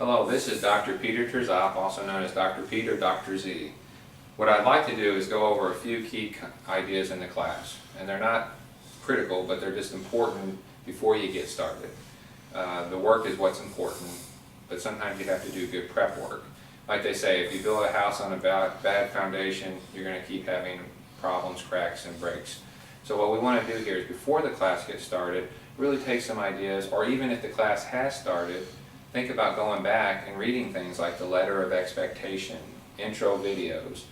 Hello, this is Dr. Peter Terzop, also known as Dr. Pete or Dr. Z. What I'd like to do is go over a few key ideas in the class, and they're not critical, but they're just important before you get started. The work is what's important, but sometimes you have to do good prep work. Like they say, if you build a house on a bad foundation, you're going to keep having problems, cracks, and breaks. So what we want to do here is before the class gets started, really take some ideas, or even if the class has started, think about going back and reading things like the letter of expectation, intro videos,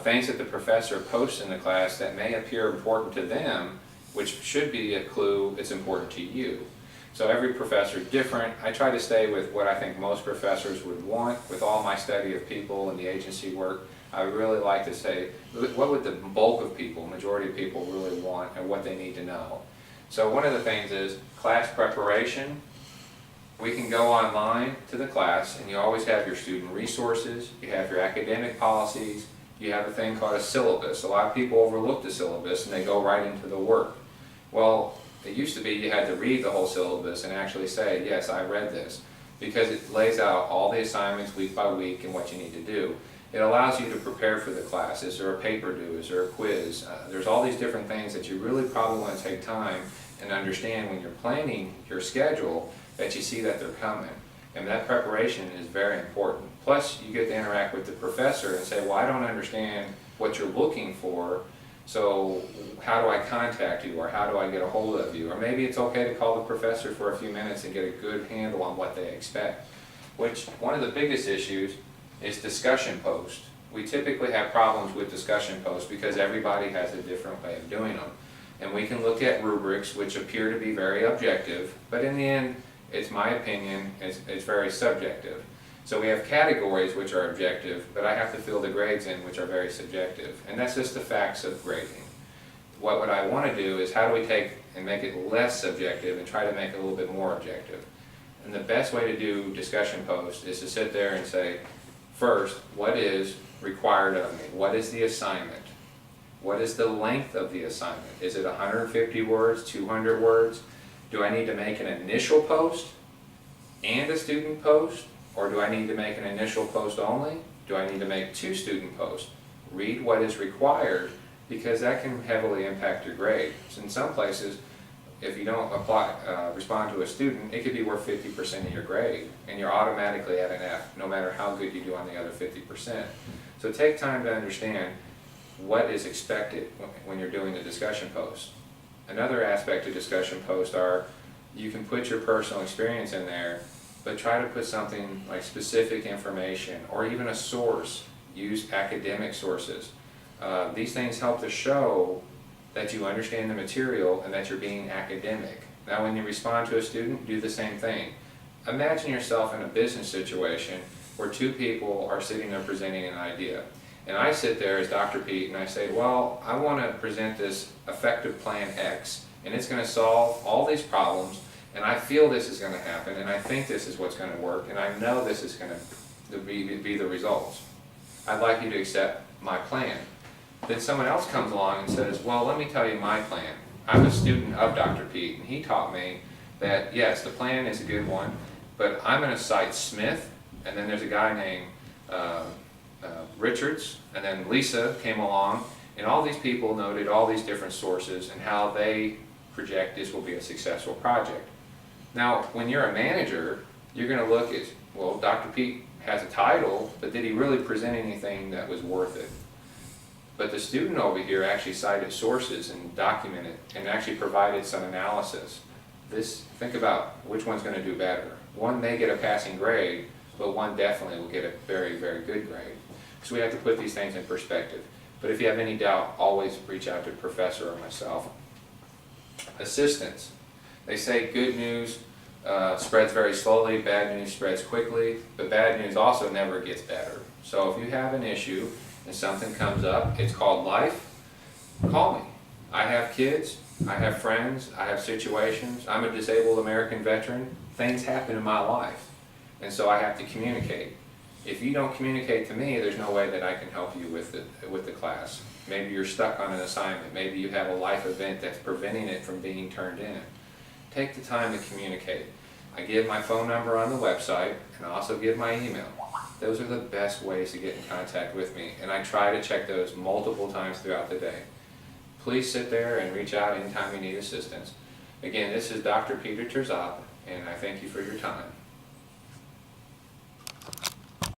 things that the professor posts in the class that may appear important to them, which should be a clue it's important to you. So every professor is different. I try to stay with what I think most professors would want. With all my study of people and the agency work, I would really like to say, what would the bulk of people, majority of people really want and what they need to know. So one of the things is class preparation. We can go online to the class and you always have your student resources, you have your academic policies, you have a thing called a syllabus. A lot of people overlook the syllabus and they go right into the work. Well, it used to be you had to read the whole syllabus and actually say, yes, I read this, because it lays out all the assignments week by week and what you need to do. It allows you to prepare for the class. Is there a paper due? Is there a quiz? There's all these different things that you really probably want to take time and understand when you're planning your schedule, that you see that they're coming. And that preparation is very important. Plus, you get to interact with the professor and say, well, I don't understand what you're looking for, so how do I contact you, or how do I get a hold of you? Or maybe it's okay to call the professor for a few minutes and get a good handle on what they expect. Which, one of the biggest issues is discussion posts. We typically have problems with discussion posts because everybody has a different way of doing them. And we can look at rubrics which appear to be very objective, but in the end, it's my opinion, it's very subjective. So we have categories which are objective, but I have to fill the grades in which are very subjective. And that's just the facts of grading. What I want to do is how do we take and make it less subjective and try to make it a little bit more objective. And the best way to do discussion posts is to sit there and say, first, what is required of me? What is the assignment? What is the length of the assignment? Is it 150 words, 200 words? Do I need to make an initial post and a student post? Or do I need to make an initial post only? Do I need to make 2 student posts? Read what is required, because that can heavily impact your grade. So in some places, if you don't respond to a student, it could be worth 50% of your grade, and you're automatically at an F, no matter how good you do on the other 50%. So take time to understand what is expected when you're doing the discussion posts. Another aspect of discussion posts are, you can put your personal experience in there, but try to put something like specific information or even a source. Use academic sources. These things help to show that you understand the material and that you're being academic. Now when you respond to a student, do the same thing. Imagine yourself in a business situation where 2 people are sitting there presenting an idea. And I sit there as Dr. Pete and I say, well, I want to present this effective plan X, and it's going to solve all these problems, and I feel this is going to happen, and I think this is what's going to work, and I know this is going to be the results. I'd like you to accept my plan. Then someone else comes along and says, well, let me tell you my plan. I'm a student of Dr. Pete, and he taught me that, yes, the plan is a good one, but I'm going to cite Smith, and then there's a guy named Richards, and then Lisa came along, and all these people noted all these different sources and how they project this will be a successful project. Now, when you're a manager, you're going to look at, well, Dr. Pete has a title, but did he really present anything that was worth it? But the student over here actually cited sources and documented and actually provided some analysis. Think about which one's going to do better. One may get a passing grade, but one definitely will get a very, very good grade. So we have to put these things in perspective. But if you have any doubt, always reach out to the professor or myself. Assistance. They say good news spreads very slowly, bad news spreads quickly, but bad news also never gets better. So if you have an issue and something comes up, it's called life, call me. I have kids, I have friends, I have situations. I'm a disabled American veteran. Things happen in my life, and so I have to communicate. If you don't communicate to me, there's no way that I can help you with the class. Maybe you're stuck on an assignment. Maybe you have a life event that's preventing it from being turned in. Take the time to communicate. I give my phone number on the website, and I also give my email. Those are the best ways to get in contact with me, and I try to check those multiple times throughout the day. Please sit there and reach out anytime you need assistance. Again, this is Dr. Peter Terzop, and I thank you for your time.